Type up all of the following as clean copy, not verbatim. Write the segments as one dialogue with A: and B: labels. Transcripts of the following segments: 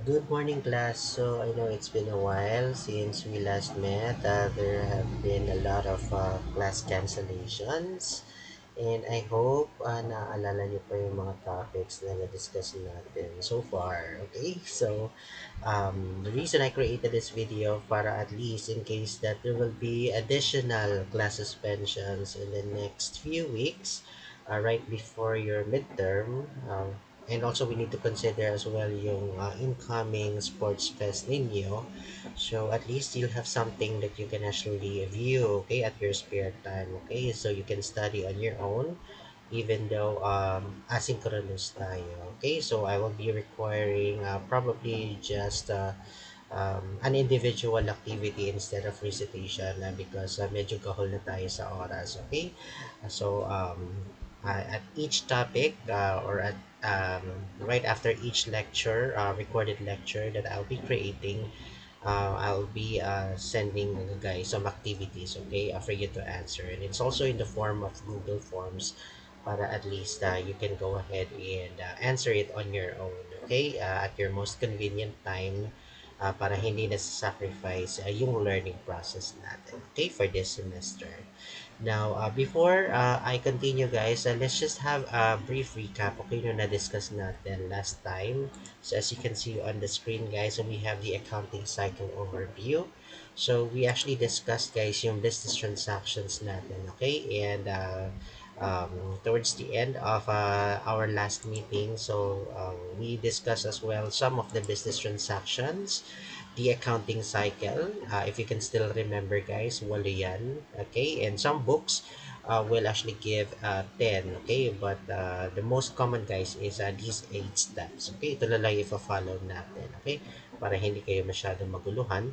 A: Good morning, class. So I know it's been a while since we last met. There have been a lot of class cancellations. And I hope naaalala niyo pa yung mga topics na na-discuss natin so far. Okay? So, the reason I created this video para at least in case that there will be additional class suspensions in the next few weeks, right before your midterm, and also we need to consider as well yung incoming sports fest ninyo. So at least you'll have something that you can actually view, okay, at your spare time, okay? So you can study on your own even though asynchronous tayo, okay? So I will be requiring probably just an individual activity instead of recitation because medyo kahol na tayo sa oras, okay? So at each topic or at right after each lecture, recorded lecture that I'll be creating, I'll be sending you guys some activities, okay, for you to answer. And it's also in the form of Google Forms para at least you can go ahead and answer it on your own, okay, at your most convenient time para hindi na sacrifice yung learning process natin, okay, for this semester. Now, before I continue, guys, let's just have a brief recap, okay, no na-discuss natin last time. So, as you can see on the screen, guys, so we have the accounting cycle overview. So, we actually discussed, guys, yung business transactions natin, okay? And towards the end of our last meeting, so we discussed as well some of the business transactions, the accounting cycle. If you can still remember, guys, walo yan. Okay, and some books will actually give 10. Okay, but the most common, guys, is these 8 steps. Okay, ito na lang i-follow natin. Okay, para hindi kayo masyadong maguluhan.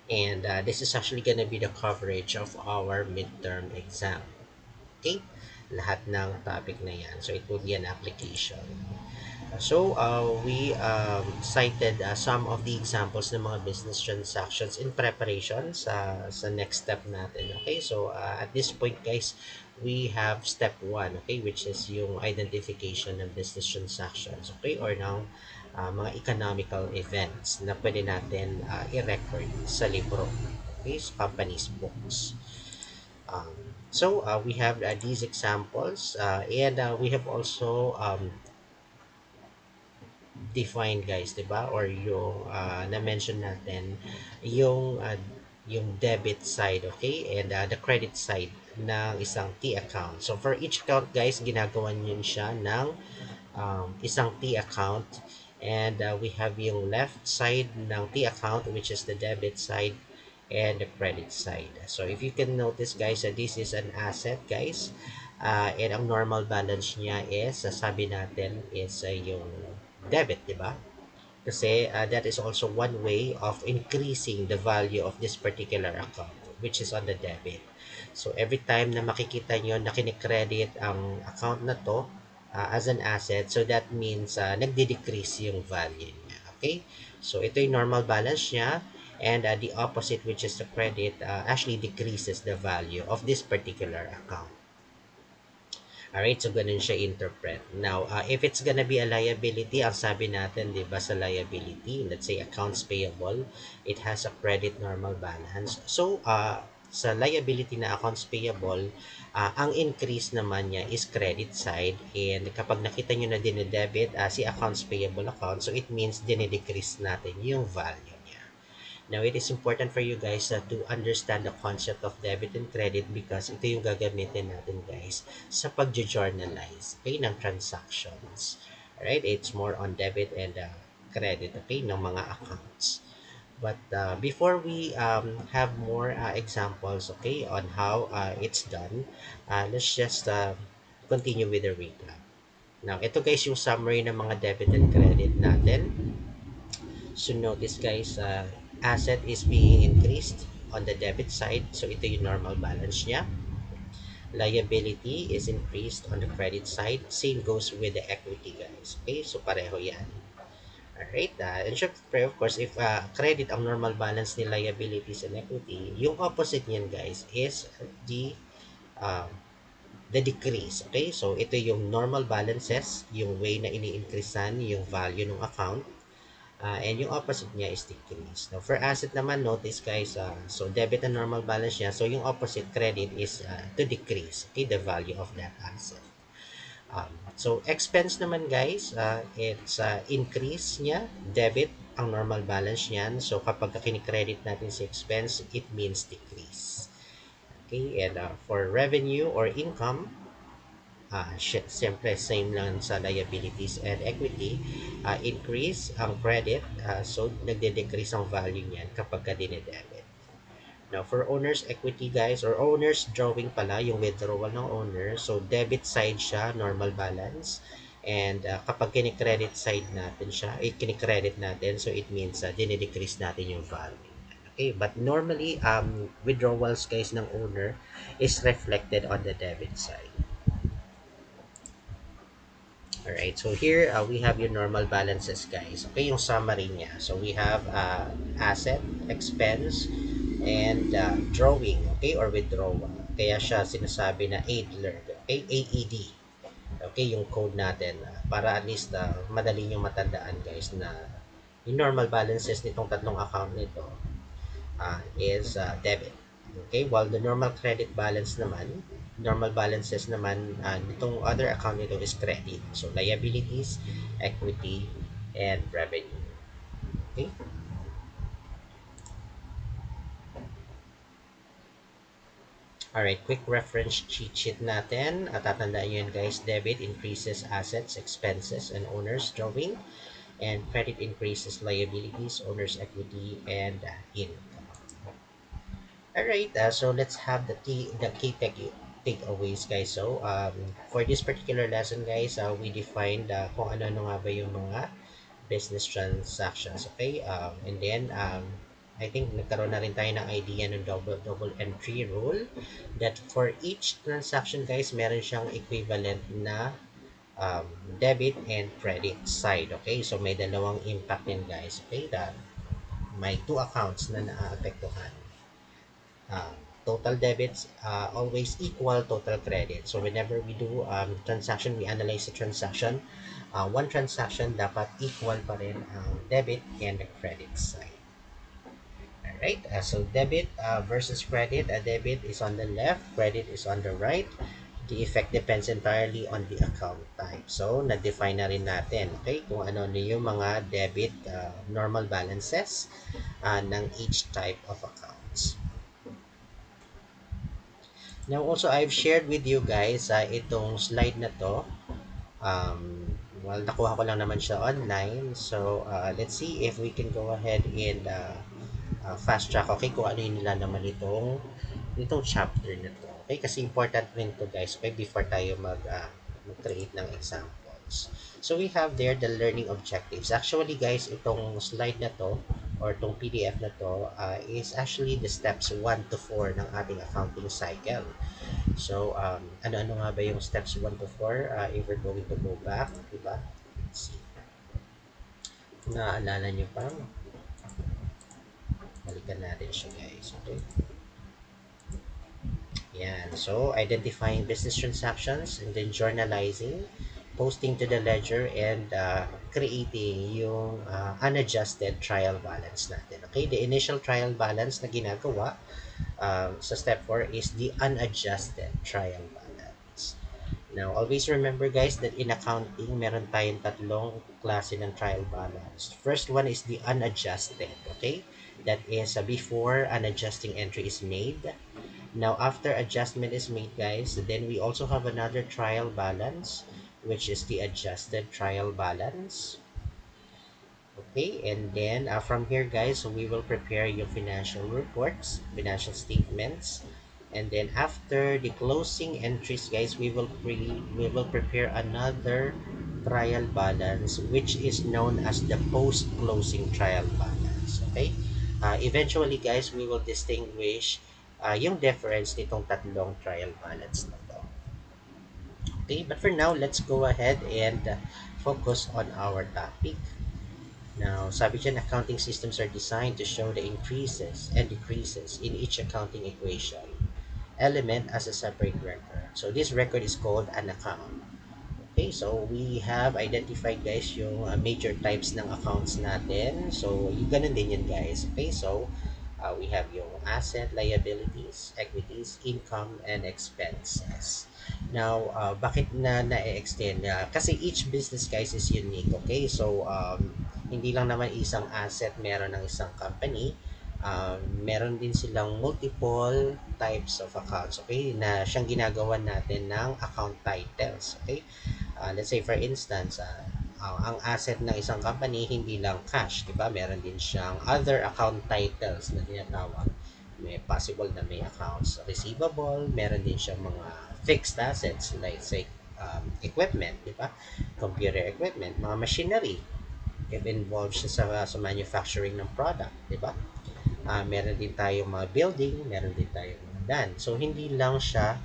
A: And this is actually gonna be the coverage of our midterm exam. Okay, lahat ng topic na yan. So, it will be an application. So, we cited some of the examples ng mga business transactions in preparation sa next step natin. Okay, so at this point, guys, we have step 1, okay, which is yung identification ng business transactions, okay, or ng mga economical events na pwede natin i-record sa libro, okay, sa company's books. We have these examples and we have also defined, guys, 'di ba? Or yung na-mention natin yung debit side, okay? And the credit side ng isang T account. So for each account, guys, ginagawa niyo siya ng isang T account. And we have yung left side ng T account, which is the debit side, and the credit side. So if you can notice, guys, this is an asset, guys. And ang normal balance niya is, sabi natin, is yung debit, di ba? Kasi that is also one way of increasing the value of this particular account, which is on the debit. So every time na makikita nyo na kinikredit ang account na to as an asset, so that means nagde-decrease yung value niya. Okay? So ito yung normal balance niya, and the opposite, which is the credit, actually decreases the value of this particular account. Alright, so ganun siya interpret. Now, if it's gonna be a liability, ang sabi natin, di ba, sa liability, let's say accounts payable, it has a credit normal balance. So, sa liability na accounts payable, ang increase naman niya is credit side, and kapag nakita nyo na dinedebit si accounts payable account, so it means dinedecrease natin yung value niya. Now, it is important for you guys to understand the concept of debit and credit because ito yung gagamitin natin, guys, sa pag-journalize, okay, ng transactions. Alright, it's more on debit and credit, okay, ng mga accounts. But before we have more examples, okay, on how it's done, let's just continue with the recap. Now, ito, guys, yung summary ng mga debit and credit natin. So notice, guys, asset is being increased on the debit side. So ito yung normal balance niya. Liability is increased on the credit side. Same goes with the equity, guys. Okay, so pareho yan. Alright, and syempre, of course, if credit ang normal balance ni liabilities and equity, yung opposite niyan, guys, is uh, the decrease. Okay, so ito yung normal balances, yung way na ini-increasean yung value ng account. And yung opposite niya is decrease. Now, for asset naman, notice guys, so debit and normal balance niya. So, yung opposite credit is to decrease, okay, the value of that asset. So, expense naman guys, it's increase niya, debit ang normal balance niyan. So, kapag kinikredit natin si expense, it means decrease. Okay, and for revenue or income, siyempre same lang sa liabilities and equity, increase ang credit, so nagde-decrease ang value niyan kapag ka dinedebit. Now, for owner's equity guys, or owner's drawing pala, yung withdrawal ng owner, so debit side siya, normal balance, and kapag kinikredit side natin siya, kinikredit natin, so it means dinedecrease natin yung value. Okay, but normally, withdrawals guys ng owner is reflected on the debit side. Alright, so here we have your normal balances guys. Okay, yung summary niya. So we have asset, expense, and drawing, okay, or withdrawal. Kaya siya sinasabi na AIDLER, okay, AED. Okay, yung code natin para at least madali nyo matandaan guys na yung normal balances nitong tatlong account nito is debit. Okay, while the normal credit balance naman, normal balances naman, nitong other account nito is credit. So, liabilities, equity, and revenue. Okay? Alright, quick reference cheat sheet natin. At tatandaan nyo yun guys, debit increases assets, expenses, and owner's drawing. And credit increases liabilities, owner's equity, and income. Alright, so let's have the key takeaways guys. So for this particular lesson guys, we defined kung ano-ano nga ba yung mga business transactions, okay? And then I think nagkaroon na rin tayo ng idea ng double entry rule, that for each transaction guys, meron siyang equivalent na um, debit and credit side, okay? So may dalawang impact din guys, okay? That may two accounts na naaapektuhan. uh, Total debits always equal total credit. So whenever we do transaction, we analyze the transaction. One transaction dapat equal pa rin ang debit and the credit side. Alright, so debit versus credit. Debit is on the left, credit is on the right. The effect depends entirely on the account type. So, na-define na rin natin, okay, kung ano yung mga debit normal balances ng each type of accounts. Now also I've shared with you guys itong slide na to. Well, nakuha ko lang naman siya online. So let's see if we can go ahead and fast track, okay, kung ano yung nilalaman itong chapter na to. Okay, kasi important rin to guys, okay, before tayo mag-create ng examples. So we have there the learning objectives. Actually guys, itong slide na to or itong PDF na to is actually the steps 1 to 4 ng ating accounting cycle. So, ano-ano nga ba yung steps 1 to 4 if we're going to go back, diba? Let's see. Kung naaalala nyo pa, balikan natin siya guys. Okay. Yan. So, identifying business transactions and then journalizing, posting to the ledger, and creating yung unadjusted trial balance natin. Okay, the initial trial balance na ginagawa sa step 4 is the unadjusted trial balance. Now, always remember guys that in accounting, meron tayong tatlong klase ng trial balance. First one is the unadjusted, okay? That is before an adjusting entry is made. Now, after adjustment is made guys, then we also have another trial balance, which is the adjusted trial balance. Okay, and then from here guys, we will prepare your financial reports, financial statements, and then after the closing entries guys, we will prepare another trial balance, which is known as the post closing trial balance. Okay, eventually guys, we will distinguish yung difference nitong tatlong trial balance na to. Okay, but for now, let's go ahead and focus on our topic. Now, sabi dyan, accounting systems are designed to show the increases and decreases in each accounting equation element as a separate record. So this record is called an account. Okay, so we have identified guys yung major types ng accounts natin. So, yung ganun din yun guys. Okay, so we have yung asset, liabilities, equities, income, and expenses. Now, bakit na-extend? Kasi each business guys is unique. Okay, so hindi lang naman isang asset meron ng isang company. Meron din silang multiple types of accounts, okay, na siyang ginagawa natin ng account titles, okay. Let's say for instance, ang asset ng isang company hindi lang cash, di ba? Meron din siyang other account titles na tinatawag. May possible na may accounts receivable, meron din siyang mga fixed assets like say equipment, di ba? Computer equipment, mga machinery if involved siya sa manufacturing ng product, di ba? Meron din tayong mga building, meron din tayong mga land. So, hindi lang siya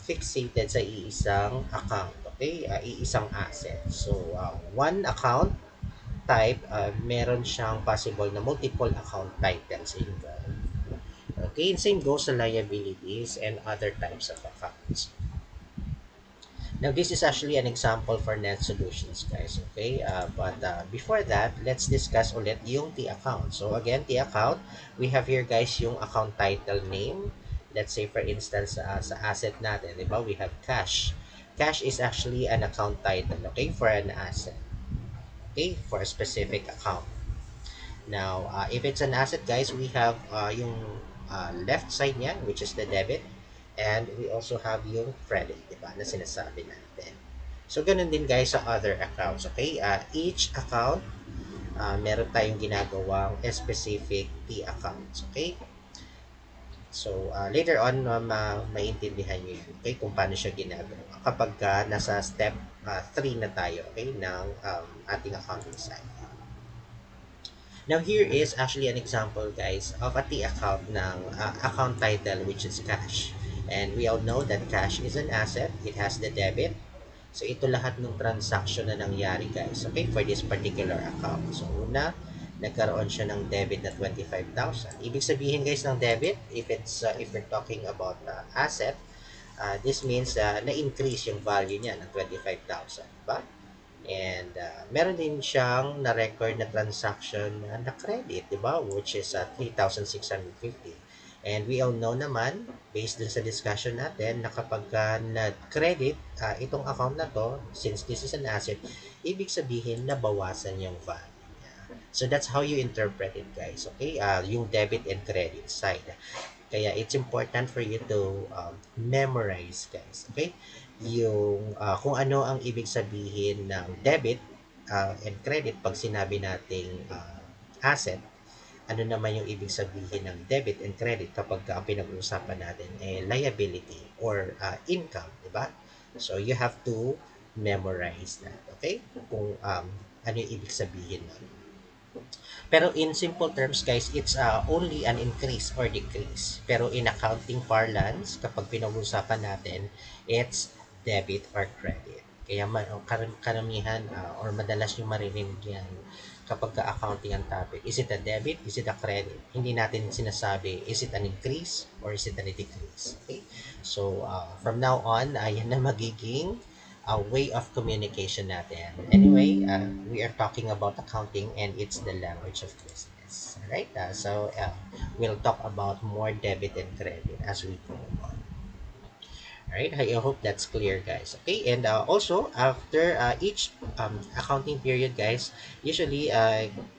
A: fixated sa iisang account, okay? Iisang asset. So, one account type, meron siyang possible na multiple account titles involved. Okay, and same goes sa liabilities and other types of accounts. Now, this is actually an example for Net Solutions, guys. Okay, but before that, let's discuss ulit yung T account. So, again, T account, we have here, guys, yung account title name. Let's say, for instance, sa asset natin, di ba? We have cash. Cash is actually an account title, okay, for an asset. Okay, for a specific account. Now, if it's an asset, guys, we have yung left side niya, which is the debit. And we also have yung credit, di ba, na sinasabi natin. So, ganun din guys sa other accounts, okay? Each account, meron tayong ginagawang specific T accounts, okay? So, later on, maintindihan nyo yun, okay? Kung paano siya ginagawa. Kapag nasa step 3 na tayo, okay? Ng ating accounting side. Now, here is actually an example, guys, of a T account ng account title, which is cash. And we all know that cash is an asset. It has the debit. So, ito lahat ng transaction na nangyari, guys, okay, for this particular account. So, una, nagkaroon siya ng debit na 25,000. Ibig sabihin, guys, ng debit, if we're talking about asset, this means na-increase yung value niya ng 25,000, diba? And meron din siyang na-record na transaction na credit, di ba? Which is 3,650. And we all know naman, based dun sa discussion natin, na kapag na-credit itong account na to, since this is an asset, ibig sabihin na bawasan yung value niya. So that's how you interpret it, guys. Okay? Yung debit and credit side. Kaya it's important for you to memorize, guys. Okay? Yung kung ano ang ibig sabihin ng debit and credit pag sinabi nating asset, ano naman yung ibig sabihin ng debit and credit kapag pinag-uusapan natin liability or income, di ba? So you have to memorize that, okay? Kung ano yung ibig sabihin nun. Pero in simple terms, guys, it's only an increase or decrease. Pero in accounting parlance, kapag pinag-usapan natin, it's debit or credit. Kaya karamihan or madalas yung marinig yan kapag ka-accounting ang topic. Is it a debit? Is it a credit? Hindi natin sinasabi, is it an increase or is it a decrease? Okay? So, from now on, yan na magiging way of communication natin. Anyway, we are talking about accounting and it's the language of business. Alright? We'll talk about more debit and credit as we go on. Alright? I hope that's clear, guys. Okay? And also, after each accounting period, guys, usually,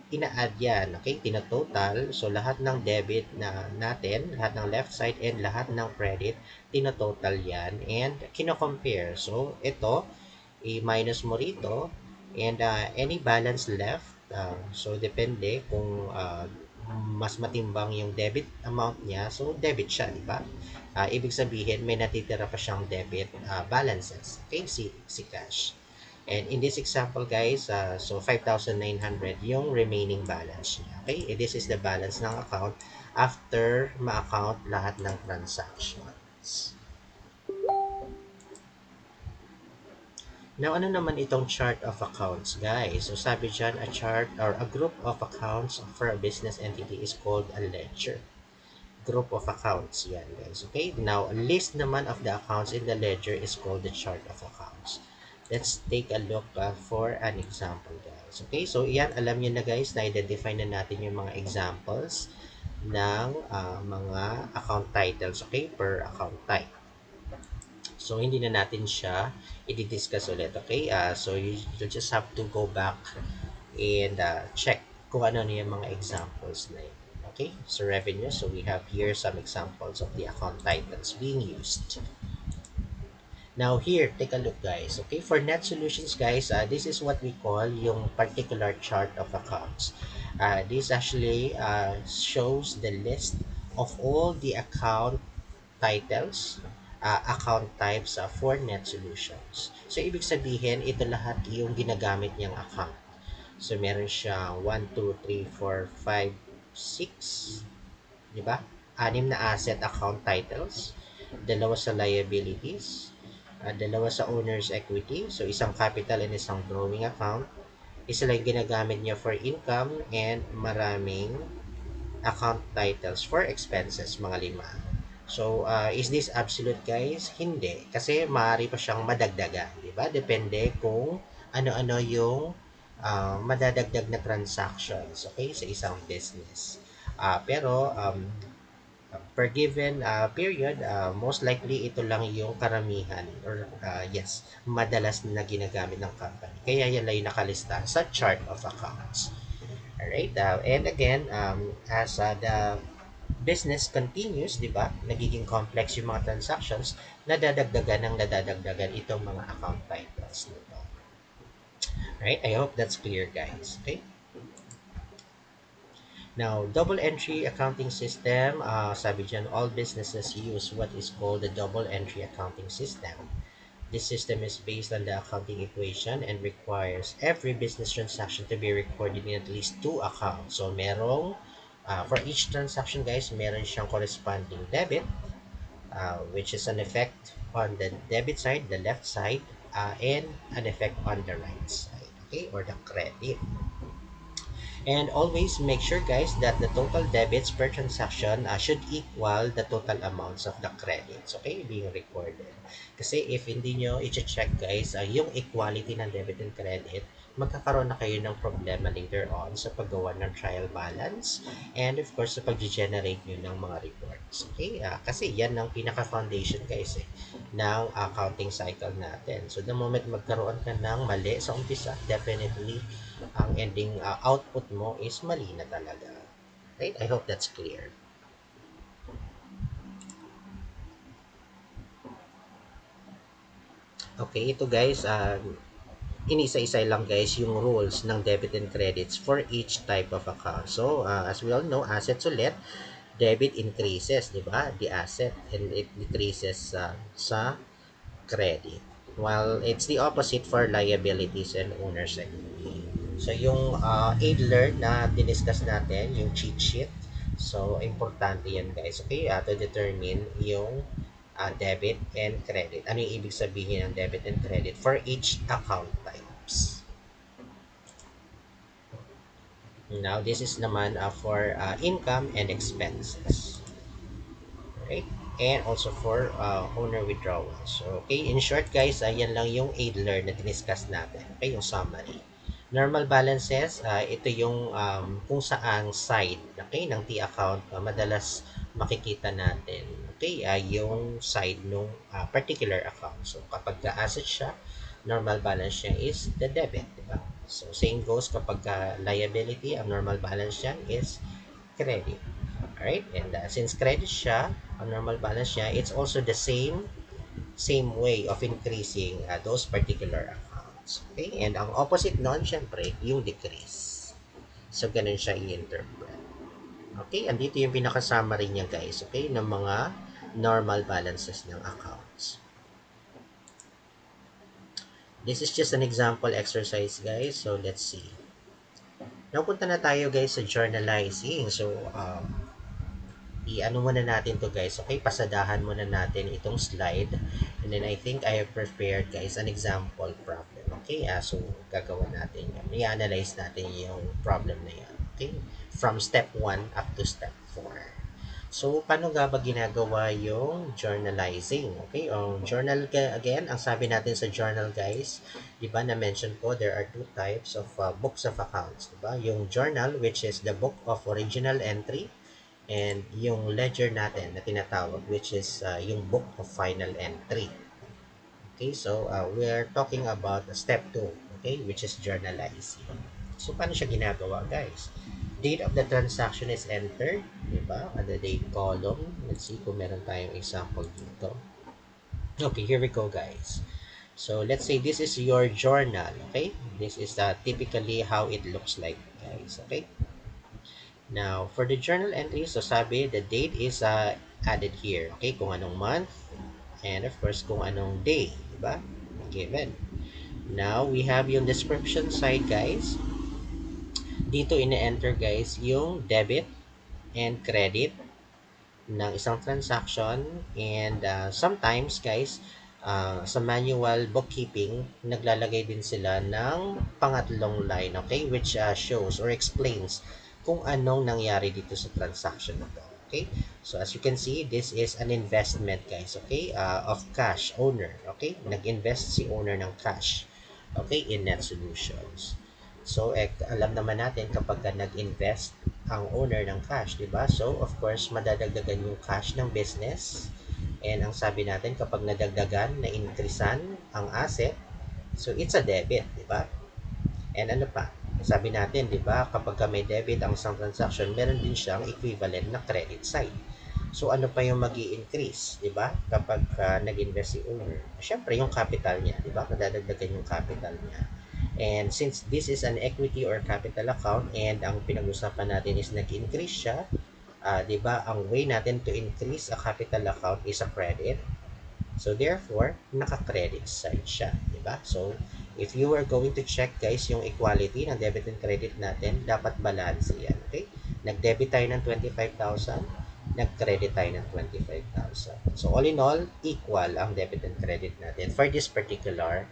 A: ina-add yan. Okay? Tinototal. So, lahat ng debit na natin, lahat ng left side and lahat ng credit, tinototal yan and kino-compare. So, ito, i-minus mo rito and any balance left, so depende kung mas matimbang yung debit amount niya, so debit siya, di ba? Ibig sabihin may natitira pa siyang debit balances, okay, si cash. And in this example, guys, so 5,900 yung remaining balance niya, okay? This is the balance ng account after ma-account lahat ng transactions. Now, ano naman itong chart of accounts, guys? So, sabi dyan, a chart or a group of accounts for a business entity is called a ledger. Group of accounts yan, guys. Okay? Now, a list naman of the accounts in the ledger is called the chart of accounts. let's take a look for an example, guys. Okay, so yan, alam niyo na guys, na-identify na natin yung mga examples ng mga account titles, okay, per account type. So, hindi na natin siya i-discuss ulit, okay? So, you just have to go back and check kung ano na yung mga examples na yun. Okay? So, revenue. So, we have here some examples of the account titles being used. Now, here, take a look, guys. Okay? For net solutions, guys, this is what we call yung particular chart of accounts. This actually shows the list of all the account titles, account types for net solutions. So, ibig sabihin, ito lahat yung ginagamit niyang account. So, meron siyang 1, 2, 3, 4, 5, 6, di ba? Anim na asset account titles, dalawa sa liabilities, dalawa sa owner's equity, so isang capital and isang drawing account, isa lang ginagamit niya for income, and maraming account titles for expenses, mga lima. So, is this absolute, guys? Hindi. Kasi maaari pa siyang madagdagan, di ba? Depende kung ano-ano yung madadagdag na transactions, okay, sa isang business. Pero, per given period, most likely ito lang yung karamihan or yes, madalas na ginagamit ng company. Kaya yan lang yung nakalista sa chart of accounts. Alright, and again, as the business continues, di ba, nagiging complex yung mga transactions, nadadagdagan itong mga account titles nito. Alright, I hope that's clear, guys. Okay? Now, double entry accounting system, sabi dyan, all businesses use what is called the double entry accounting system. This system is based on the accounting equation and requires every business transaction to be recorded in at least two accounts. So, for each transaction, guys, meron siyang corresponding debit, which is an effect on the debit side, the left side, and an effect on the right side, okay, or the credit. And always make sure, guys, that the total debits per transaction should equal the total amounts of the credits, okay, being recorded. Kasi if hindi nyo i-check, guys, yung equality ng debit and credit, magkakaroon na kayo ng problema later on sa paggawa ng trial balance and of course sa pag-generate nyo ng mga reports. Okay? Kasi yan ang pinaka-foundation, guys, ng accounting cycle natin. So the moment magkaroon ka ng mali sa umpisa, definitely ang ending output mo is mali na talaga. Right? I hope that's clear. Okay, ito guys, inisa-isa lang guys yung rules ng debit and credits for each type of account. So, as we all know, assets ulit, debit increases, di ba? The asset and it decreases sa credit. While it's the opposite for liabilities and owner's equity. So, yung aid learn na diniscuss natin, yung cheat sheet, so, importante yan guys, okay? To determine yung debit and credit. Ano yung ibig sabihin ng debit and credit for each account types. Now, this is naman for income and expenses. Right? And also for owner withdrawals. So, okay, in short guys, yan lang yung aid learn na diniscuss natin. Okay, yung summary. Normal balances, ito yung kung saang side, okay, ng T account madalas makikita natin. Okay, yung side ng particular account. So, kapag ka-asset siya, normal balance niya is the debit, di ba? So, same goes kapag liability, ang normal balance niya is credit. Alright, and since credit siya, ang normal balance niya, it's also the same way of increasing those particular accounts. Okay, and ang opposite nun, syempre, yung decrease. So, ganun siya i-interpret. Okay, andito yung pinaka-summary niya guys, okay, ng mga normal balances ng accounts. This is just an example exercise guys, so let's see. Now, punta na tayo guys sa journalizing. So, i-ano muna natin to guys, okay, pasadahan muna natin itong slide and then I think I have prepared guys an example problem, okay. So gagawin natin yan, i-analyze natin yung problem na yan, okay, from step 1 up to step 4. So, paano nga ba ginagawa yung journalizing? Okay, journal again, ang sabi natin sa journal guys, di ba na-mention ko, there are two types of books of accounts. Di ba? Yung journal, which is the book of original entry, and yung ledger natin na tinatawag, which is yung book of final entry. Okay, so we're talking about step 2, okay, which is journalizing. So, paano siya ginagawa, guys? Date of the transaction is entered, di ba? At the date column. Let's see kung meron tayong example dito. Okay, here we go, guys. So, let's say this is your journal, okay? This is typically how it looks like, guys, okay? Now, for the journal entry, so sabi, the date is added here, okay? Kung anong month, and of course, kung anong day, di ba? Given. Now, we have yung description side, guys. Dito ine-enter, guys, yung debit and credit ng isang transaction, and sometimes guys sa manual bookkeeping naglalagay din sila ng pangatlong line, okay, which shows or explains kung anong nangyari dito sa transaction na to. Okay, so as you can see, this is an investment, guys, okay, of cash owner. Okay, nag-invest si owner ng cash, okay, in Net Solutions. So, alam naman natin kapag nag-invest ang owner ng cash, di ba? So, of course, madadagdagan yung cash ng business. And ang sabi natin, kapag nadagdagan, na-increasean ang asset, so it's a debit, di ba? And ano pa? Sabi natin, di ba, kapag may debit ang isang transaction, meron din siyang equivalent na credit side. So, ano pa yung mag increase di ba? Kapag nag-invest si owner. Siyempre, yung capital niya, di ba? Madadagdagan yung capital niya. And since this is an equity or capital account and ang pinag-usapan natin is nag-increase siya, 'di ba? Ang way natin to increase a capital account is a credit. So therefore, naka-credit side siya, 'di ba? So if you are going to check guys yung equality ng debit and credit natin, dapat balance 'yan, okay? Nag-debit tayo ng 25,000, nag-credit tayo ng 25,000. So all in all, equal ang debit and credit natin for this particular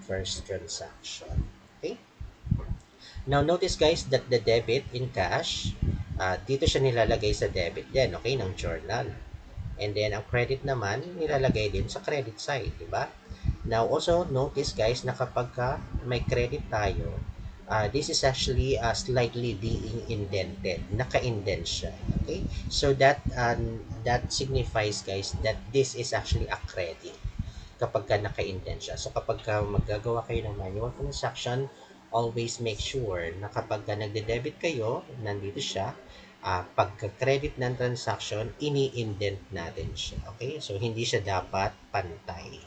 A: first transaction. Okay? Now, notice guys that the debit in cash, dito siya nilalagay sa debit din, okay, ng journal. And then, ang credit naman, nilalagay din sa credit side, di ba? Now, also notice guys na kapag may credit tayo, this is actually slightly being indented. Naka-indent siya, okay? So, that signifies guys that this is actually a credit kapag naka-indent siya. So kapag maggagawa kayo ng manual transaction, always make sure na kapag nagde-debit kayo, nandito siya, pagka-credit ng transaction, ini-indent natin siya. Okay? So hindi siya dapat pantay.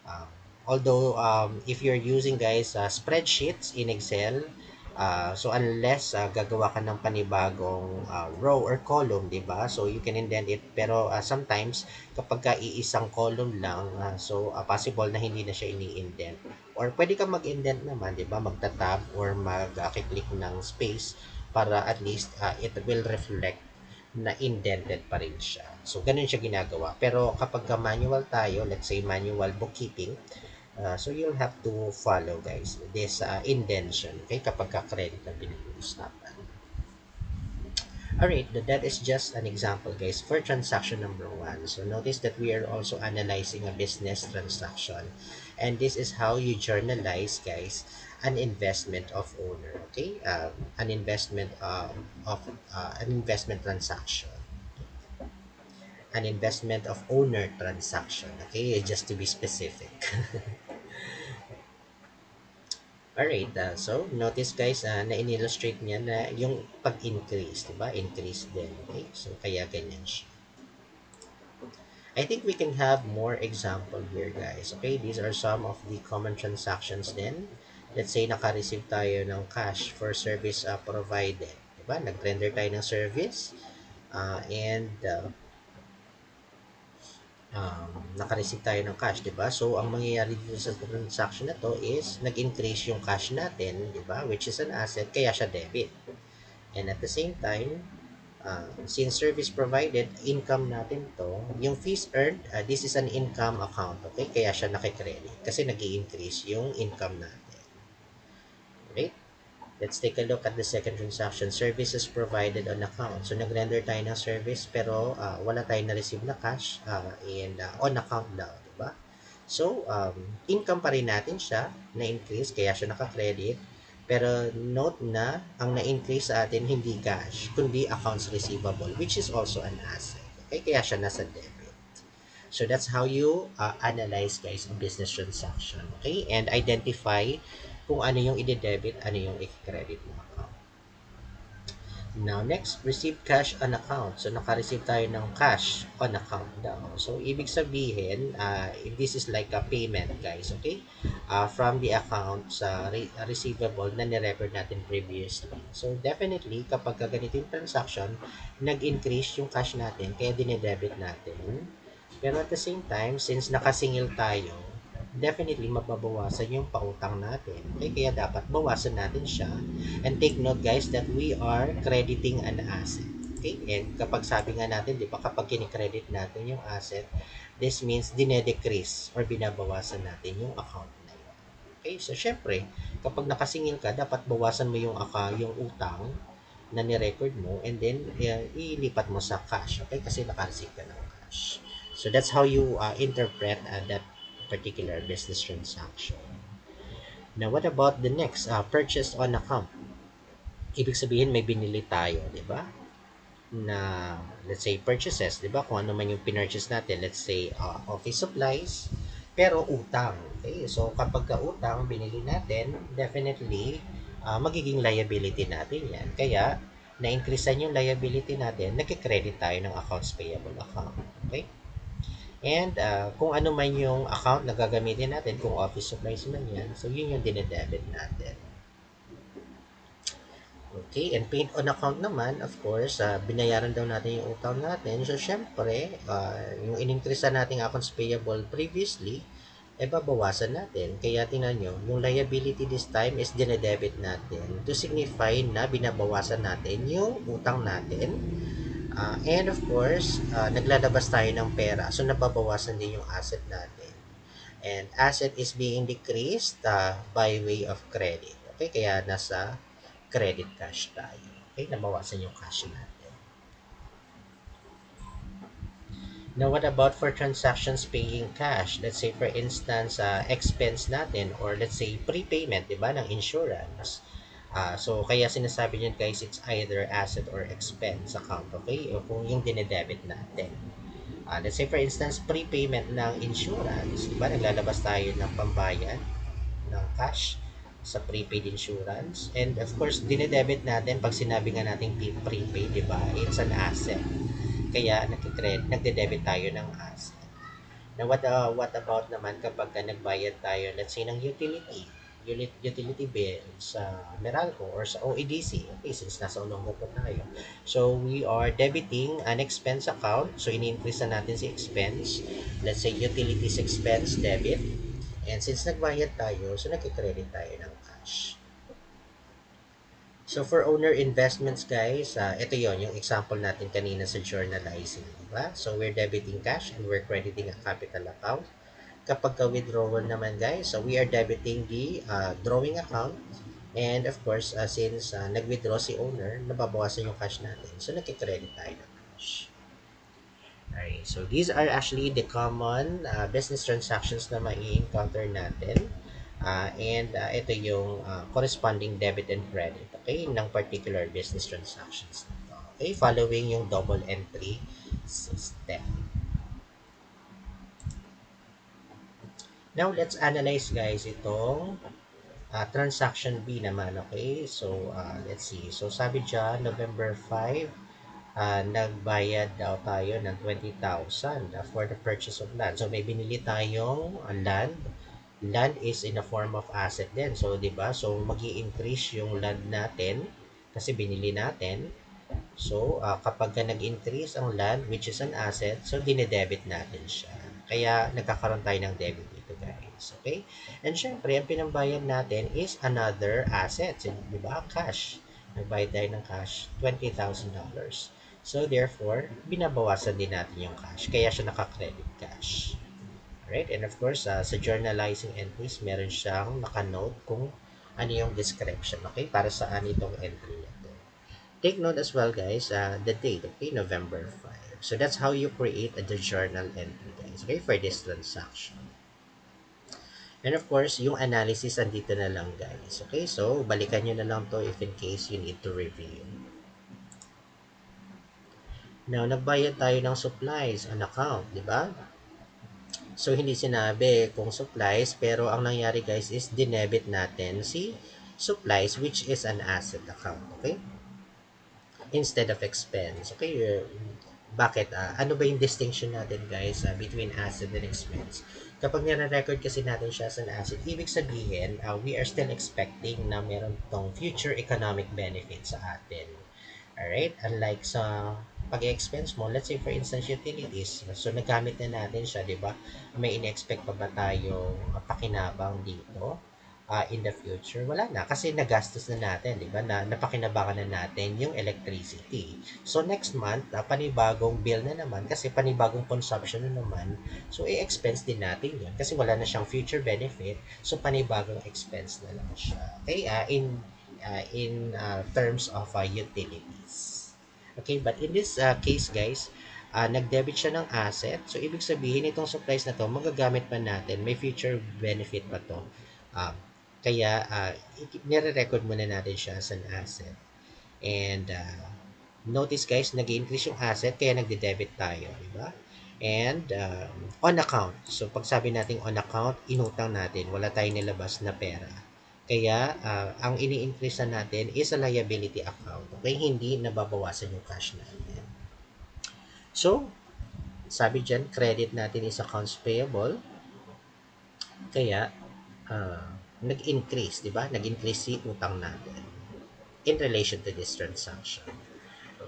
A: Um, although if you're using guys spreadsheets in Excel, so unless gagawa ka ng panibagong row or column, 'di ba? So you can indent it, pero sometimes kapag iisang column lang, so possible na hindi na siya ini-indent. Or pwede kang mag-indent naman, 'di ba? Magta-tab or mag-click ng space para at least it will reflect na indented pa rin siya. So, ganun siya ginagawa. Pero kapag manual tayo, let's say manual bookkeeping, so you'll have to follow guys this indentation, okay, kapag ka-credit na pinag-uusapan. Alright, that is just an example guys for transaction number 1. So notice that we are also analyzing a business transaction, and this is how you journalize guys an investment of owner, okay, an investment transaction, an investment of owner transaction, okay, just to be specific. Alright, so notice guys na in-illustrate niya na yung pag-increase, diba? Increase din, okay? So, kaya ganyan siya. I think we can have more example here guys, okay? These are some of the common transactions then. Let's say naka-receive tayo ng cash for service provided, diba? Nag-render tayo ng service, and naka-receive tayo ng cash, 'di ba? So ang mangyayari dito sa transaction na to is nag-increase yung cash natin, 'di ba? Which is an asset, kaya siya debit. And at the same time, since service provided, income natin to, yung fees earned, this is an income account, okay? Kaya siya naki-credit kasi nag increase yung income natin. Right? Let's take a look at the second transaction, services provided on account. So, nag-render tayo ng service pero wala tayong na-receive na cash and on account daw, di ba? So, income pa rin natin siya, na-increase, kaya siya naka-credit. Pero note na ang na-increase sa atin hindi cash, kundi accounts receivable, which is also an asset. Okay, kaya siya nasa debit. So that's how you analyze guys a business transaction. Okay? And identify kung ano yung i-debit, ano yung i-credit mo account. Now, next, receive cash on account. So, naka-receive tayo ng cash on account daw. So, ibig sabihin, this is like a payment, guys, okay? From the account sa receivable na ni-record natin previously. So, definitely, kapag ganito yung transaction, nag-increase yung cash natin, kaya dinedebit natin. Pero at the same time, since nakasingil tayo, definitely mababawasan yung pautang natin. Okay, kaya dapat bawasan natin siya. And take note guys that we are crediting an asset. Okay, and kapag sabi nga natin, di ba, kapag kinikredit natin yung asset, this means dinedecrease or binabawasan natin yung account na yun. Okay, so syempre, kapag nakasingil ka, dapat bawasan mo yung utang na ni-record mo and then ilipat mo sa cash. Okay, kasi naka-receive ka ng cash. So that's how you interpret that particular business transaction. Now, what about the next? Purchase on account. Ibig sabihin, may binili tayo, di ba? Na, let's say, purchases, di ba? Kung ano man yung pinurchase natin, let's say, office supplies, pero utang. Okay? So, kapag ka utang, binili natin, definitely, magiging liability natin yan. Kaya, na-increasean yung liability natin, nagkikredit tayo ng accounts payable account. Okay? And kung ano man yung account na gagamitin natin, kung office supplies man yan, so yun yung dinedebit natin. Okay, and paid on account naman, of course, binayaran daw natin yung utang natin. So, syempre, yung in-increase nating accounts payable previously, babawasan natin. Kaya tingnan nyo, yung liability this time is dinedebit natin to signify na binabawasan natin yung utang natin. And of course, naglalabas tayo ng pera. So, nababawasan din yung asset natin. And asset is being decreased by way of credit. Okay, kaya nasa credit cash tayo. Okay, nabawasan yung cash natin. Now, what about for transactions paying cash? Let's say, for instance, expense natin or let's say, prepayment, di ba, ng insurance. So, kaya sinasabi niyan guys, it's either asset or expense account, okay? O kung yung dinedebit natin. Let's say, for instance, prepayment ng insurance, di ba, naglalabas tayo ng pambayad ng cash sa prepaid insurance. And of course, dinedebit natin pag sinabi nga natin prepaid, di ba? It's an asset. Kaya nagde-debit tayo ng asset. Now, what about naman kapag nagbayad tayo, let's say, ng utility bill sa Meralco or sa OEDC. Okay, since nasa Olonga po tayo. So, we are debiting an expense account. So, ini-increase na natin si expense. Let's say, utilities expense debit. And since nagbayad tayo, so nagkikredit tayo ng cash. So for owner investments guys, ito yon yung example natin kanina sa journalizing, diba? So we're debiting cash and we're crediting a capital account. Kapag ka-withdrawal naman guys, so we are debiting the drawing account. And of course, since nag-withdraw si owner, nababawasan yung cash natin. So nagkikredit tayo ng cash. Alright, so these are actually the common business transactions na mai-encounter natin. And ito yung corresponding debit and credit, okay, ng particular business transactions. Okay, following yung double entry system. Now, let's analyze guys itong transaction B naman, okay? So, let's see. So, sabi dyan, November 5, nagbayad daw tayo ng 20,000 for the purchase of land. So, may binili tayong land. Land is in a form of asset din. So, di ba? So, magi-increase yung land natin kasi binili natin. So, kapag ka nag-increase ang land, which is an asset, so dinedebit natin siya. Kaya, nagkakaroon tayo ng debit dito, guys. Okay? And syempre, ang pinambayad natin is another asset. Di ba? Cash. Nagbayad tayo ng cash, $20,000. So, therefore, binabawasan din natin yung cash. Kaya siya naka-credit cash. Alright? And of course, sa journalizing entries, meron siyang nakanote kung ano yung description, okay? Para saan itong entry na to. Take note as well, guys, the date, okay? November 5. So that's how you create the journal entry, guys, okay? For this transaction. And of course, yung analysis andito na lang, guys. Okay? So, balikan nyo na lang to if in case you need to review. Now, nagbayad tayo ng supplies on account, di ba? So, hindi sinabi kung supplies, pero ang nangyari, guys, is dinebit natin si supplies, which is an asset account. Okay? Instead of expense. Okay? Bakit? Ano ba yung distinction natin, guys, between asset and expense? Kapag nire-record kasi natin siya as an asset, ibig sabihin, we are still expecting na meron tong future economic benefit sa atin. Alright? Unlike sa pag-expense mo, let's say for instance utilities. So nagamit na natin siya, 'di ba? May in-expect pa ba tayo pakinabang dito? In the future, wala na kasi nagastos na natin, 'di ba? Na napakinabangan na natin yung electricity. So next month, panibagong bill na naman kasi panibagong consumption na naman. So i-expense din natin 'yun kasi wala na siyang future benefit. So panibagong expense na lang siya. Okay? In terms of utilities. Okay, but in this case, guys, nag-debit siya ng asset. So ibig sabihin itong supplies na to magagamit pa natin, may future benefit pa to. Um, kaya nire-record muna natin siya as an asset. And notice, guys, nag-increase yung asset kaya nagde-debit tayo, di ba? And on account. So pag sabi natin on account, inutang natin, wala tayong nilabas na pera. Kaya ang ini-increase na natin is a liability account. Okay, hindi nababawasan yung cash natin. So, sabi dyan, credit natin is accounts payable. Kaya, nag-increase, di ba? Nag-increase si utang natin in relation to this transaction.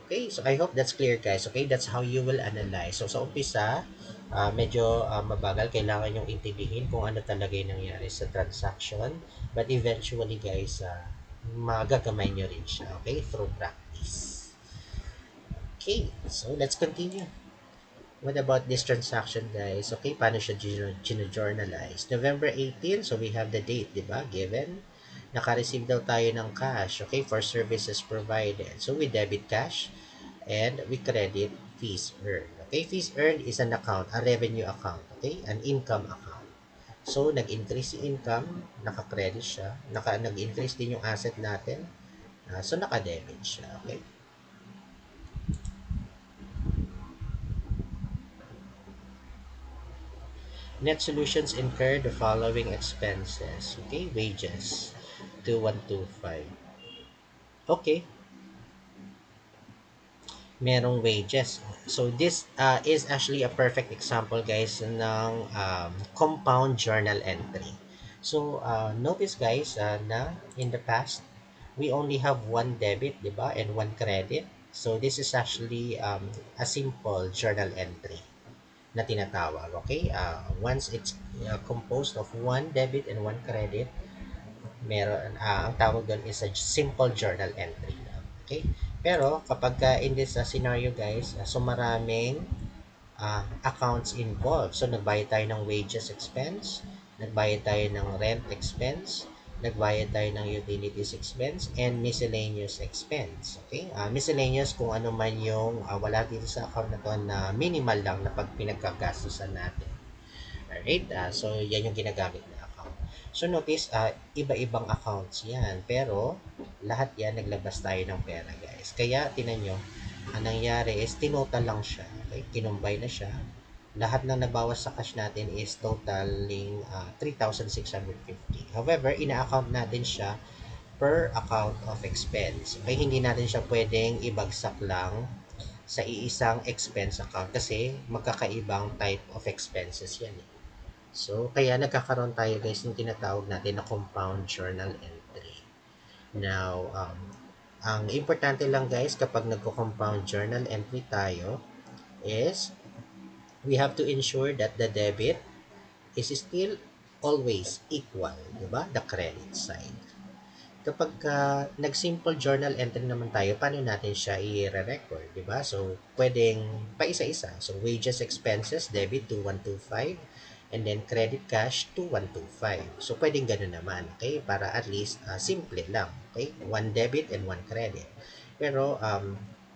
A: Okay, so I hope that's clear, guys. Okay, that's how you will analyze. So sa umpisa, medyo mabagal. Kailangan yung intindihin kung ano talaga yung nangyari sa transaction. But eventually, guys, magagamay nyo rin siya. Okay, through practice. Okay, so let's continue. What about this transaction, guys? Okay, paano siya gino-journalize? November 18, so we have the date, di ba? Given. Naka-receive daw tayo ng cash, okay, for services provided. So we debit cash and we credit fees earned. Okay, fees earned is an account, a revenue account, okay, an income account. So, nag-increase si income, naka-credit siya, nag-increase din yung asset natin, so naka-debit siya, okay. Net solutions incur the following expenses, okay, wages, 2125. Okay, merong wages. So this is actually a perfect example, guys, ng compound journal entry. So notice, guys, na in the past we only have one debit, di ba, and one credit. So this is actually a simple journal entry na tinatawag. Okay, once it's composed of one debit and one credit, meron ang tawag doon is a simple journal entry. Okay? Pero kapag in this scenario, guys, so maraming accounts involved. So nagbayad tayo ng wages expense, nagbayad tayo ng rent expense, nagbayad tayo ng utilities expense, and miscellaneous expense. Okay? Miscellaneous kung ano man yung wala dito sa account na to na minimal lang na pag pinagkagastusan natin. Alright? So yan yung ginagamit na account. So notice, iba-ibang accounts yan. Pero lahat yan naglabas tayo ng pera, guys. Kaya tinan nyo, ang nangyari is tinotal lang siya. Okay? Kinumbay na siya. Lahat ng nabawas sa cash natin is totaling 3,650. However, ina-account natin siya per account of expense. Okay, hindi natin siya pwedeng ibagsak lang sa iisang expense account kasi magkakaibang type of expenses yan. So, kaya nagkakaroon tayo, guys, ng tinatawag natin na compound journal entry. Now, ang importante lang, guys, kapag nagko-compound journal entry tayo is we have to ensure that the debit is still always equal, di ba? The credit side. Kapag nag-simple journal entry naman tayo, paano natin siya i-record, di ba? So, pwedeng pa isa-isa. So, wages expenses, debit 2125, and then credit cash 2125. So pwedeng ganun naman, okay? Para at least simple lang, okay? One debit and one credit. Pero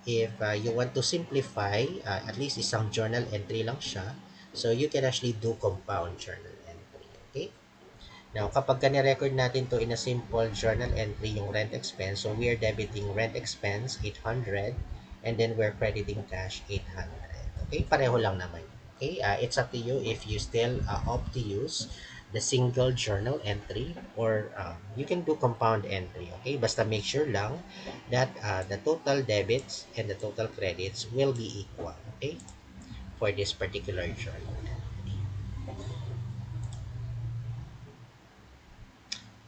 A: if you want to simplify, at least isang journal entry lang siya. So you can actually do compound journal entry, okay? Now, kapag ka-record natin to in a simple journal entry, yung rent expense, so we are debiting rent expense, 800, and then we're crediting cash, 800. Okay? Pareho lang naman. Okay? It's up to you if you still opt to use the single journal entry or you can do compound entry. Okay? Basta make sure lang that the total debits and the total credits will be equal. Okay? For this particular journal.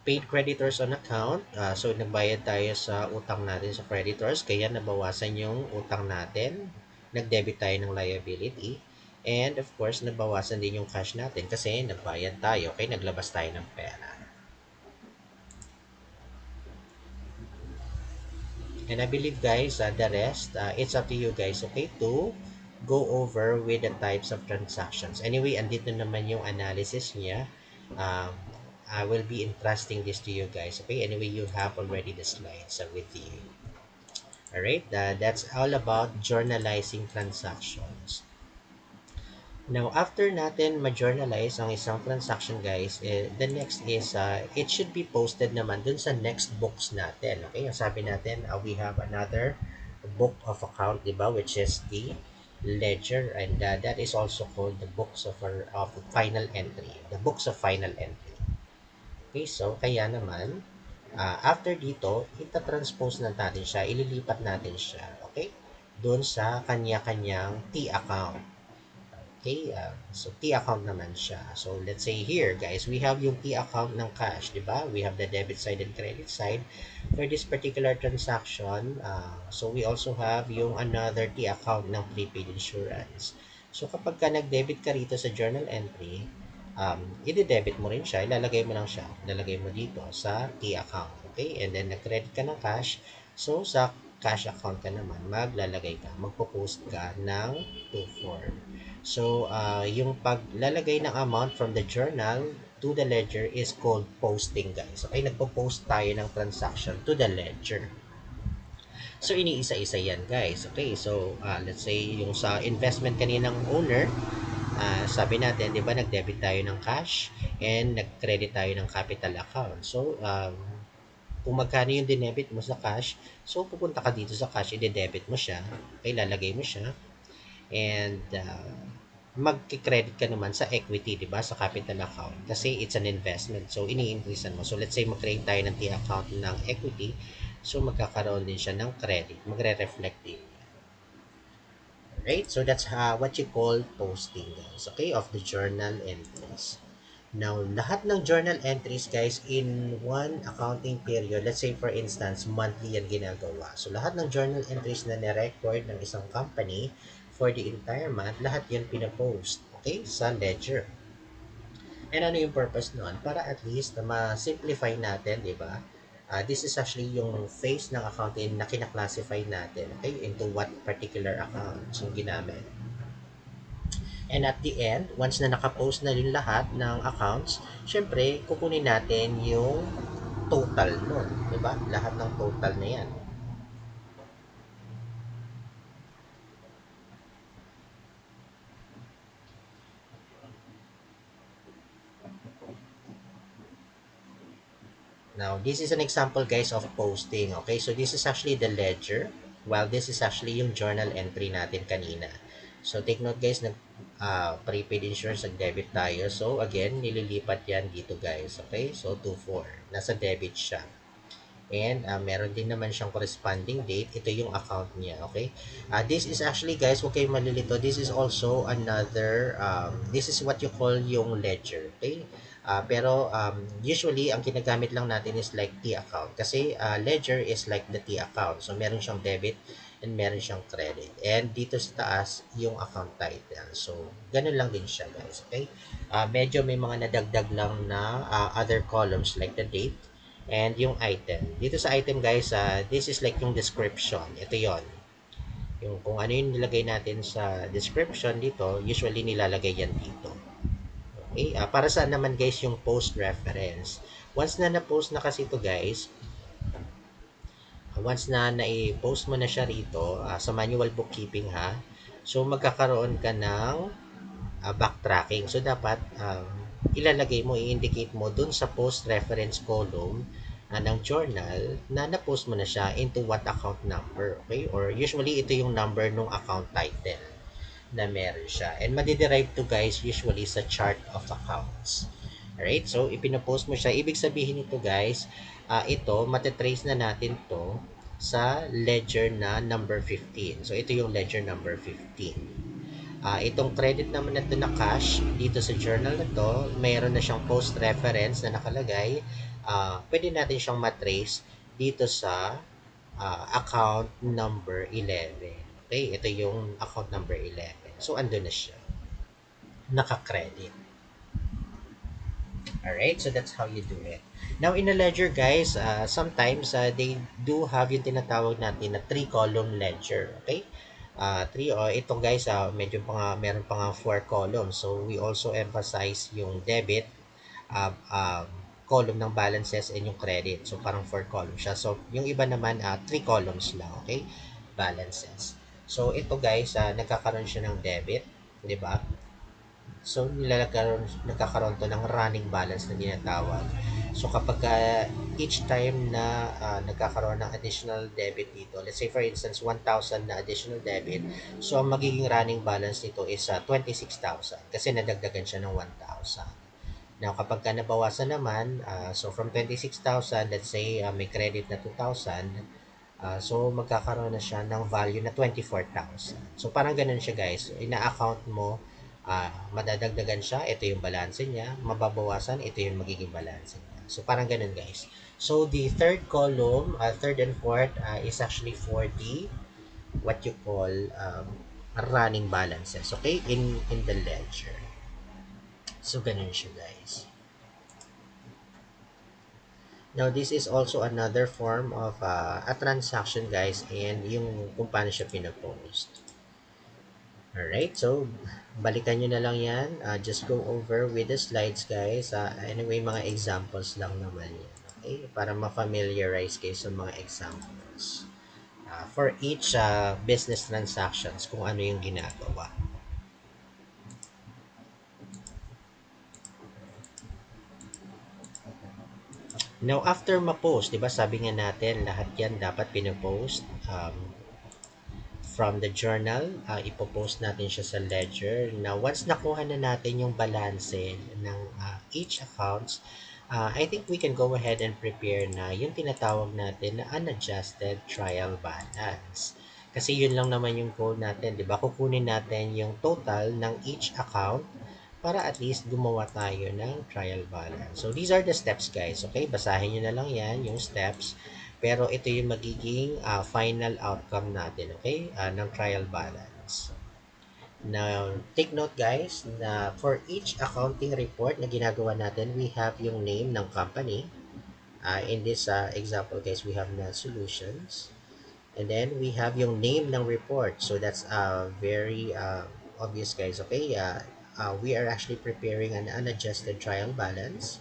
A: Paid creditors on account. So, nagbayad tayo sa utang natin sa creditors, kaya nabawasan yung utang natin. Nag-debit tayo ng liability. And of course, nabawasan din yung cash natin kasi nagbayad tayo, okay? Naglabas tayo ng pera. And I believe guys, the rest, it's up to you guys, okay, to go over with the types of transactions. Anyway, andito naman yung analysis niya. Um, I will be entrusting this to you guys, okay? Anyway, you have already the slides with you. Alright, that's all about journalizing transactions. Now, after natin ma-journalize ang isang transaction guys, the next is, it should be posted naman dun sa next books natin. Okay, ang sabi natin, we have another book of account, diba? Which is the ledger, and that is also called the books of final entry. The books of final entry. Okay, so kaya naman, after dito, ita-transpose na natin siya, ililipat natin siya, okay? Doon sa kanya-kanyang T account. Okay, so T account naman siya. So let's say here guys, we have yung T account ng cash, di ba? We have the debit side and credit side for this particular transaction. So we also have yung another T account ng prepaid insurance. So kapag ka nag-debit ka rito sa journal entry, i-debit mo rin siya, ilalagay mo lang siya, ilalagay mo dito sa T account. Okay, and then nag-credit ka ng cash. So sa cash account ka naman, maglalagay ka, magpo-post ka ng 24. So, yung paglalagay ng amount from the journal to the ledger is called posting, guys. Okay, nagpo-post tayo ng transaction to the ledger. So, iniisa-isa yan, guys. Okay, so, let's say, yung sa investment kaninang owner, sabi natin, di ba, nag-debit tayo ng cash and nag-credit tayo ng capital account. So, kung magkano yung dinebit mo sa cash, so, pupunta ka dito sa cash, i-debit mo siya, okay, lalagay mo siya, and magki-credit ka naman sa equity, di ba? Sa capital account. Kasi it's an investment. So, ini-increasean mo. So, let's say mag-create tayo ng T-account ng equity. So, magkakaroon din siya ng credit. Magre-reflect din. Right? So, that's what you call posting, guys. Okay? Of the journal entries. Now, lahat ng journal entries, guys, in one accounting period, let's say for instance, monthly yan ginagawa. So, lahat ng journal entries na nirecord ng isang company for the entire month, lahat yan pinapost, okay, sa ledger. And ano yung purpose nun? Para at least na ma-simplify natin, di ba? This is actually yung phase ng accounting na kinaklasify natin, okay, into what particular accounts yung ginamit. And at the end, once na nakapost na yung lahat ng accounts, syempre, kukunin natin yung total nun. Diba? Lahat ng total na yan. Now, this is an example, guys, of posting. Okay, so this is actually the ledger, while this is actually yung journal entry natin kanina. So, take note, guys, prepaid insurance, nag-debit tayo. So, again, nililipat yan dito, guys. Okay, so 24. Nasa debit siya. And meron din naman siyang corresponding date. Ito yung account niya, okay? This is actually, guys, huwag kayong malilito. This is also another, this is what you call yung ledger, okay? Pero usually, ang kinagamit lang natin is like T account. Kasi ledger is like the T account. So, meron siyang debit and meron siyang credit. And dito sa taas, yung account title. So, ganun lang din siya, guys, okay? Medyo may mga nadagdag lang na other columns like the date and yung item. Dito sa item, guys, this is like yung description. Ito yon. Yung kung ano yung nilagay natin sa description dito, usually nilalagay yan dito. Okay? Para saan naman guys yung post reference? Once na na-post na kasi ito guys, once na na-post mo na siya rito sa manual bookkeeping ha, so magkakaroon ka ng backtracking. So, dapat ilalagay mo, i-indicate mo dun sa post reference column ng journal na na-post mo na siya into what account number. Okay? Or usually, ito yung number ng account title na meron siya. And madiderive to guys usually sa chart of accounts. Alright? So, ipinopost mo siya. Ibig sabihin nito guys, ito, matitrace na natin to sa ledger na number 15. So, ito yung ledger number 15. Itong credit naman na ito na cash dito sa journal na to, mayroon na siyang post reference na nakalagay. Pwede natin siyang matrace dito sa account number 11. Okay, ito yung account number 11. So, andun na siya. Naka-credit. Alright, so that's how you do it. Now, in a ledger, guys, sometimes they do have yung tinatawag natin na three-column ledger. Okay? Ito guys, medyo pa nga, meron pa nga four columns. So, we also emphasize yung debit, column ng balances and yung credit. So, parang four columns siya. So, yung iba naman, three columns lang. Okay? Balances. So, ito guys, nagkakaroon siya ng debit. Di ba? So, nagkakaroon to ng running balance na tinatawag. So, kapag each time na nagkakaroon ng additional debit dito, let's say for instance, 1,000 na additional debit, so ang magiging running balance nito is 26,000 kasi nadagdagan siya ng 1,000. Now, kapag ka nabawasan naman, so from 26,000, let's say may credit na 2,000, so magkakaroon na siya ng value na 24,000. So parang ganun siya guys. So, ina-account mo, madadagdagan siya, ito yung balance niya, mababawasan, ito yung magiging balance niya. So parang ganun guys. So the third column, third and fourth is actually for the what you call running balances, okay? In the ledger. So ganun siya guys. Now, this is also another form of a transaction, guys, and yung kung paano siya pinapost. Alright, so balikan nyo na lang yan. Just go over with the slides, guys. Anyway, mga examples lang naman yan. Okay, para ma-familiarize kayo sa mga examples. For each business transactions, kung ano yung ginagawa. Now, after ma-post, di ba sabi nga natin, lahat yan dapat pinapost. From the journal, ipopost natin siya sa ledger. Now, once nakuha na natin yung balance ng each accounts, I think we can go ahead and prepare na yung tinatawag natin na unadjusted trial balance. Kasi yun lang naman yung goal natin, di ba? Kukunin natin yung total ng each account para at least gumawa tayo ng trial balance. So, these are the steps, guys. Okay? Basahin nyo na lang yan, yung steps. Pero ito yung magiging final outcome natin, okay? Ng trial balance. Now, take note guys na for each accounting report na ginagawa natin, we have yung name ng company. In this example guys, we have Net Solutions. And then we have yung name ng report. So that's very obvious guys, okay? We are actually preparing an unadjusted trial balance.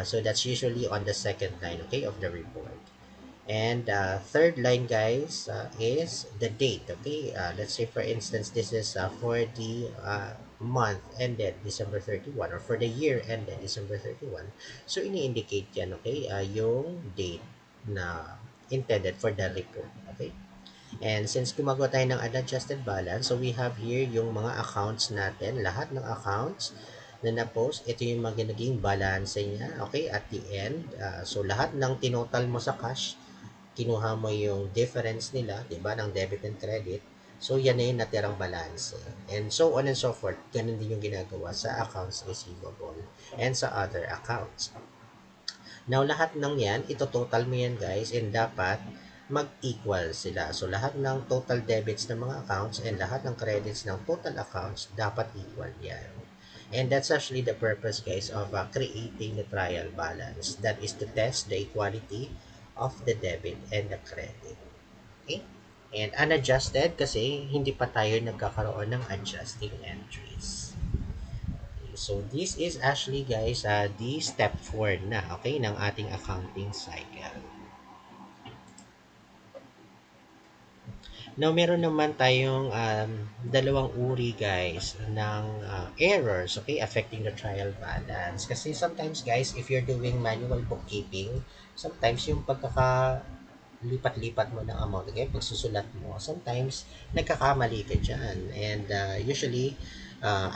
A: So that's usually on the second line, okay, of the report. And third line guys is the date, okay? Let's say for instance this is for the month ended December 31 or for the year ended December 31. So ini-indicate yan, okay? Yung date na intended for the report, okay? And since gumagawa tayo ng unadjusted balance, so we have here yung mga accounts natin, lahat ng accounts na na-post, ito yung mga naging balance niya, okay, at the end. So lahat ng tinotal mo sa cash, kinuha mo yung difference nila, di ba, ng debit and credit. So, yan na yung natirang balance. And so on and so forth. Ganun din yung ginagawa sa accounts receivable and sa other accounts. Now, lahat ng yan, ito total mo yan guys, and dapat mag-equal sila. So, lahat ng total debits ng mga accounts and lahat ng credits ng total accounts, dapat equal yan. And that's actually the purpose guys of creating the trial balance. That is to test the equality of the debit and the credit. Okay? And unadjusted kasi hindi pa tayo nagkakaroon ng adjusting entries. Okay, So this is actually guys the step 4 na, okay, ng ating accounting cycle. Now, meron naman tayong dalawang uri guys ng errors, okay, affecting the trial balance. Kasi sometimes guys, if you're doing manual bookkeeping, sometimes yung lipat-lipat mo ng amount, okay, pagsusulat mo, sometimes nagkakamali ka dyan. And usually,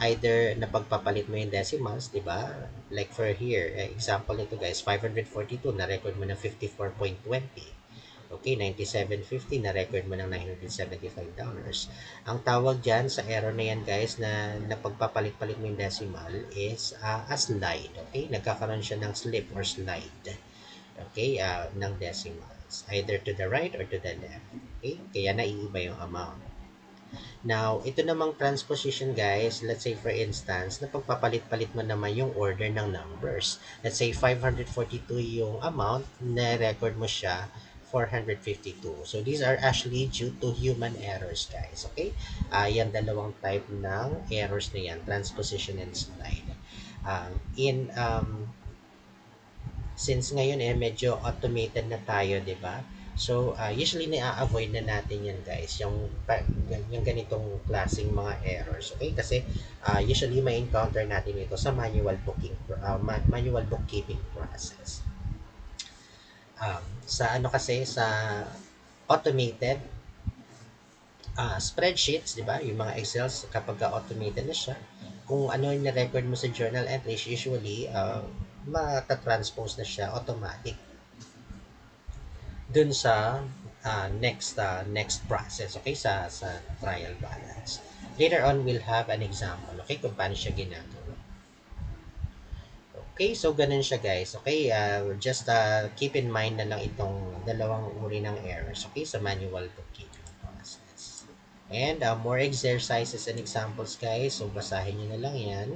A: either napagpapalit mo yung decimals, di ba? Like for here, example nito guys, 542, na-record mo ng 54.20. Okay, 97.50 na record mo ng $975. Ang tawag dyan sa error na yan guys na napagpapalit-palit mo yung decimal is a slide. Okay, nagkakaroon siya ng slip or slide. Okay, ng decimals. Either to the right or to the left. Okay, kaya naiiba yung amount. Now, ito namang transposition guys, let's say for instance, napagpapalit-palit mo naman yung order ng numbers. Let's say 542 yung amount, na-record mo siya 452. So, these are actually due to human errors guys. Okay? Yan dalawang type ng errors na yan, transposition and slide. Since ngayon medyo automated na tayo, 'di ba? So, usually na-avoid na natin 'yan, guys, yung ganitong klaseng mga errors, okay? Kasi usually may encounter natin ito sa manual bookkeeping process. Sa ano kasi sa automated spreadsheets, 'di ba? Yung mga Excels kapag automated na siya, kung ano yung na-record mo sa journal entries, usually mata-transpose na siya automatic dun sa next process, okay, sa trial balance. Later on, we'll have an example, okay, kung paano siya ginagawa. Okay, so ganun siya guys. Okay, just keep in mind na lang itong dalawang uri ng errors, okay, sa manual bookkeeping process. And more exercises and examples guys, so basahin nyo na lang yan.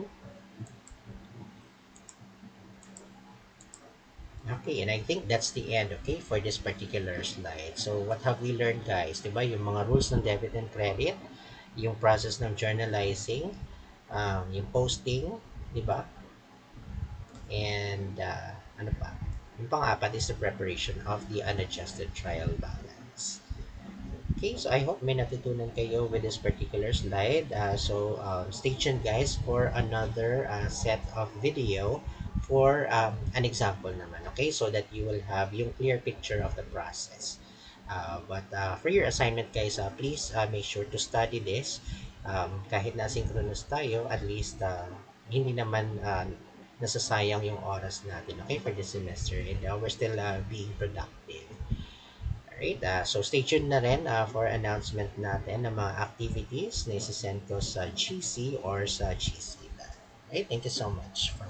A: Okay, and I think that's the end, okay, for this particular slide. So, what have we learned, guys? Diba, yung mga rules ng debit and credit, yung process ng journalizing, yung posting, diba? And, ano pa? Yung pang-apat is the preparation of the unadjusted trial balance. Okay, so I hope may natutunan kayo with this particular slide. Stay tuned guys for another set of video for an example naman. Okay, so that you will have yung clear picture of the process. But for your assignment guys, please make sure to study this. Kahit na synchronous tayo, at least hindi naman nasasayang yung oras natin, okay, for this semester. And we're still being productive. Alright, so stay tuned na rin for announcement natin ng mga activities na isasend ko sa GC or sa GC. Alright, thank you so much for